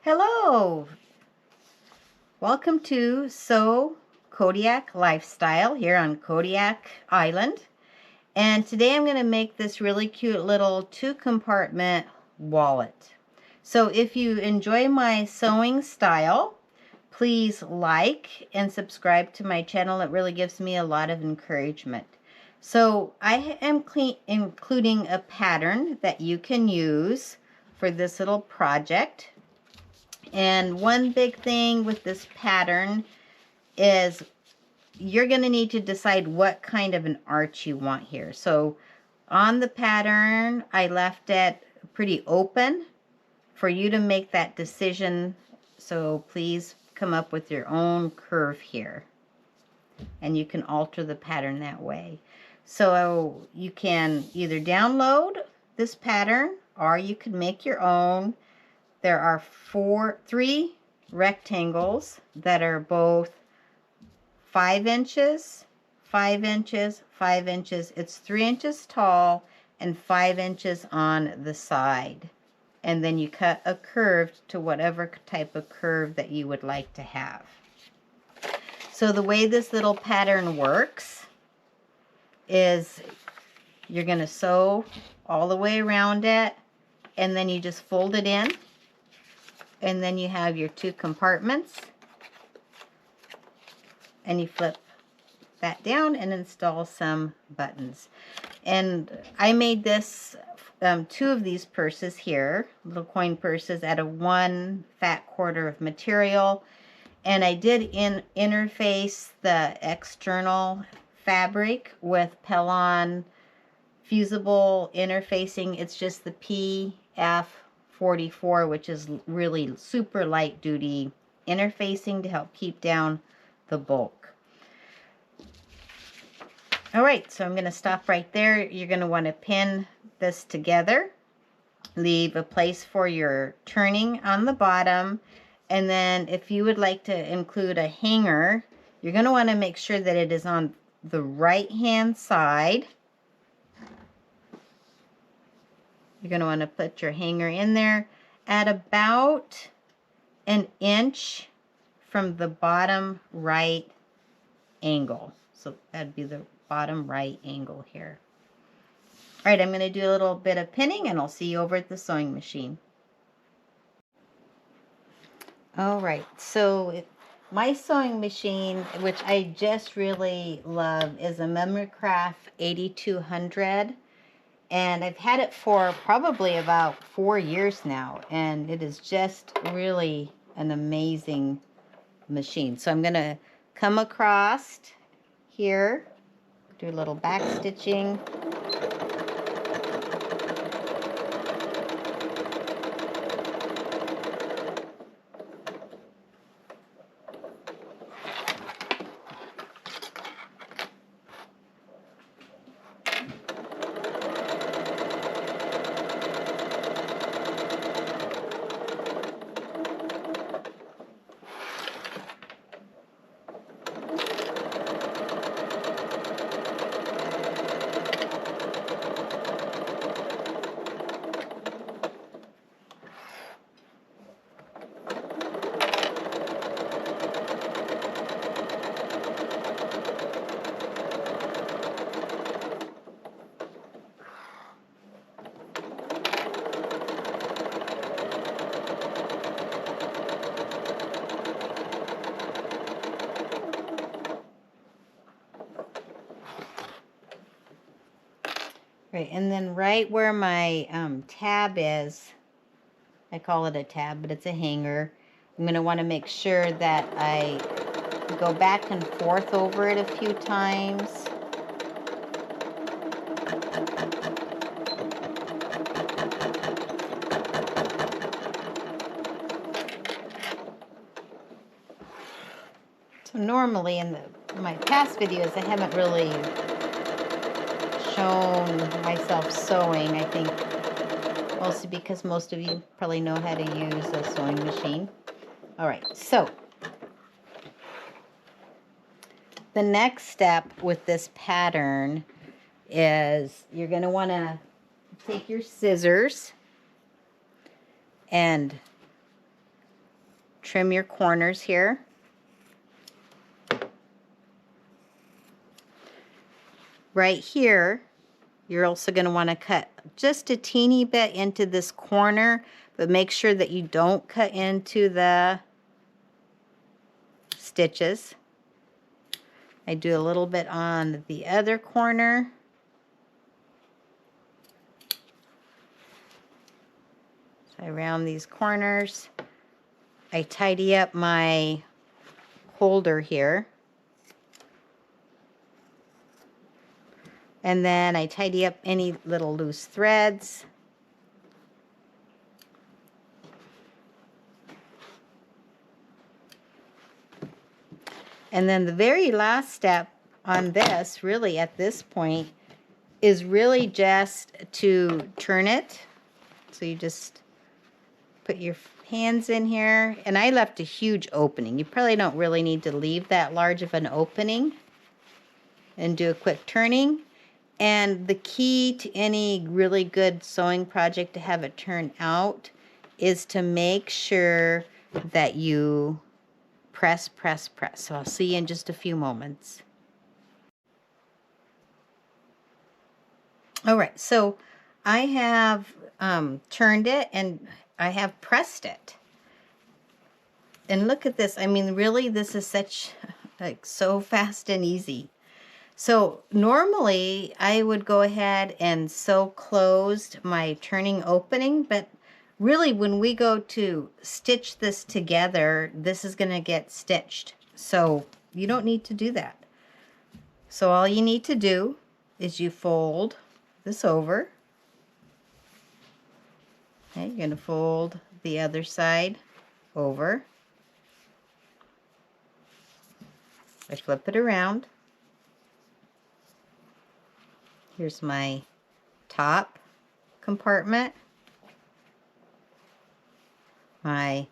Hello! Welcome to Sew Kodiak Lifestyle here on Kodiak Island. And today I'm going to make this really cute little 2-compartment wallet. So if you enjoy my sewing style, please like and subscribe to my channel. It really gives me a lot of encouragement. So I am including a pattern that you can use for this little project. And one big thing with this pattern is you're going to need to decide what kind of an arch you want here. So on the pattern, I left it pretty open for you to make that decision. So please come up with your own curve here. And you can alter the pattern that way. So you can either download this pattern or you can make your own. There are three rectangles that are both 5 inches, 5 inches, 5 inches. It's 3 inches tall and 5 inches on the side. And then you cut a curve to whatever type of curve that you would like to have. So the way this little pattern works is you're going to sew all the way around it, and then you just fold it in. And then you have your 2 compartments, and you flip that down and install some buttons. And I made this 2 of these purses here, little coin purses, out of 1 fat quarter of material. And I did interface the external fabric with Pellon fusible interfacing. It's just the PF44, which is really super light duty interfacing to help keep down the bulk. All right, so I'm going to stop right there. You're going to want to pin this together, leave a place for your turning on the bottom, and then if you would like to include a hanger, you're going to want to make sure that it is on the right hand side. You're going to want to put your hanger in there at about 1 inch from the bottom right angle. So that'd be the bottom right angle here. All right, I'm going to do a little bit of pinning, and I'll see you over at the sewing machine. All right, so my sewing machine, which I just really love, is a Memorycraft 8200. And I've had it for probably about 4 years now, and it is just really an amazing machine. So I'm going to come across here, do a little back stitching. Right, and then right where my tab is, I call it a tab, but it's a hanger. I'm going to want to make sure that I go back and forth over it a few times. So normally in my past videos, I haven't really shown myself sewing, I think mostly because most of you probably know how to use a sewing machine. All right, so the next step with this pattern is you're going to want to take your scissors and trim your corners here. Right here, you're also going to want to cut just a teeny bit into this corner, but make sure that you don't cut into the stitches. I do a little bit on the other corner. So I round these corners. I tidy up my holder here. And then I tidy up any little loose threads. And then the very last step on this, really at this point, is really just to turn it. So you just put your hands in here. And I left a huge opening. You probably don't really need to leave that large of an opening. And do a quick turning. And the key to any really good sewing project to have it turn out is to make sure that you press, press, press. So I'll see you in just a few moments. All right, so I have turned it and I have pressed it. And look at this. I mean, really, this is such, like, so fast and easy. So normally I would go ahead and sew closed my turning opening, but really when we go to stitch this together, this is going to get stitched. So you don't need to do that. So all you need to do is you fold this over. Okay, you're going to fold the other side over. I flip it around. Here's my top compartment, my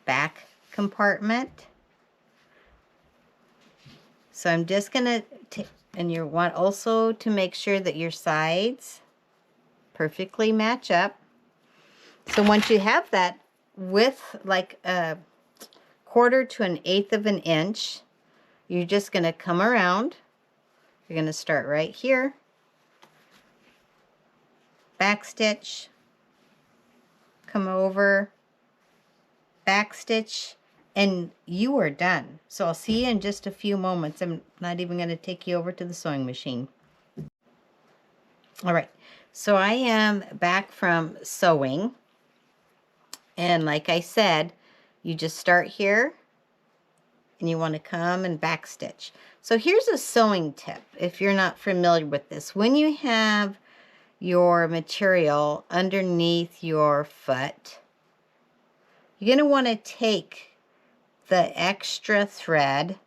back compartment. So I'm just going to, and you want also to make sure that your sides perfectly match up. So once you have that width, like a 1/4 to 1/8 of an inch, you're just going to come around. You're going to start right here, back stitch, come over, back stitch, and you are done. So I'll see you in just a few moments. I'm not even going to take you over to the sewing machine. All right, so I am back from sewing, and like I said, you just start here and you want to come and back stitch. So here's a sewing tip if you're not familiar with this. When you have your material underneath your foot, you're going to want to take the extra thread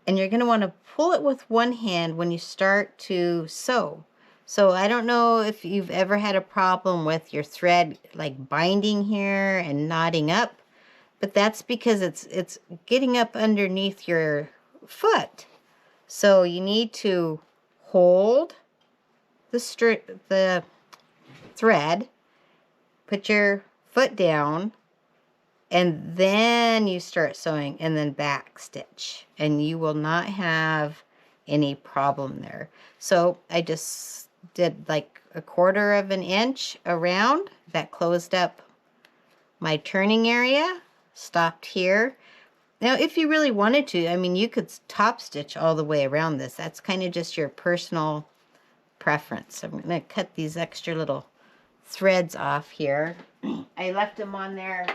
and you're going to want to pull it with one hand when you start to sew. So I don't know if you've ever had a problem with your thread like binding here and knotting up, but that's because it's getting up underneath your foot. So you need to hold the thread, put your foot down, and then you start sewing and then back stitch, and you will not have any problem there. So I just did like a 1/4 of an inch around. That closed up my turning area, stopped here. Now if you really wanted to, I mean, you could top stitch all the way around this. That's kind of just your personal preference. I'm going to cut these extra little threads off here. I left them on there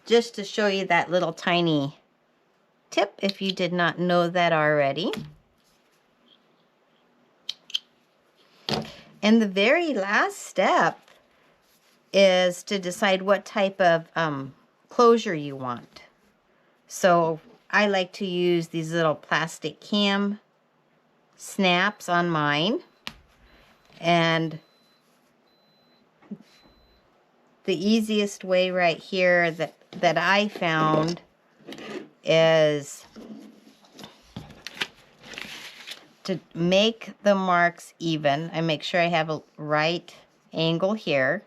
just to show you that little tiny tip if you did not know that already. And the very last step is to decide what type of closure you want. So I like to use these little plastic cam snaps on mine, and the easiest way right here that I found is to make the marks even. I make sure I have a right angle here.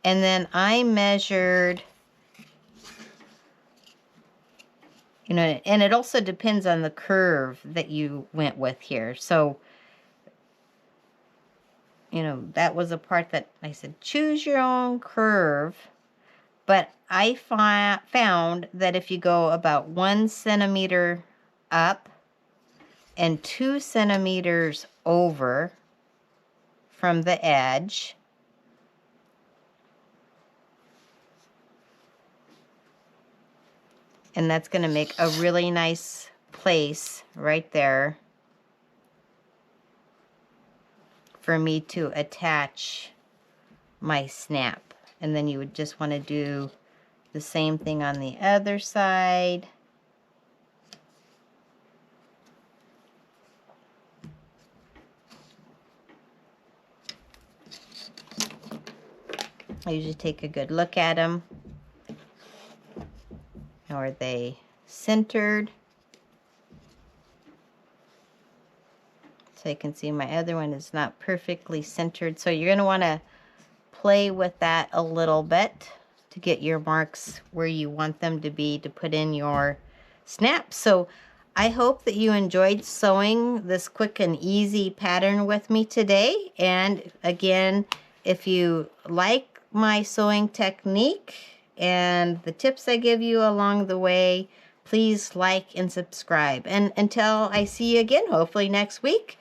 And then I measured, you know, and it also depends on the curve that you went with here. So, you know, that was a part that I said, choose your own curve. But I found that if you go about 1 centimeter up and 2 centimeters over from the edge, and that's going to make a really nice place right there for me to attach my snap. And then you would just want to do the same thing on the other side. I usually take a good look at them. Are they centered? So you can see my other one is not perfectly centered. So you're going to want to play with that a little bit to get your marks where you want them to be to put in your snaps. So I hope that you enjoyed sewing this quick and easy pattern with me today. And again, if you like my sewing technique and the tips I give you along the way, please like and subscribe. And until I see you again, hopefully next week,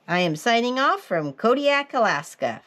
I am signing off from Kodiak, Alaska.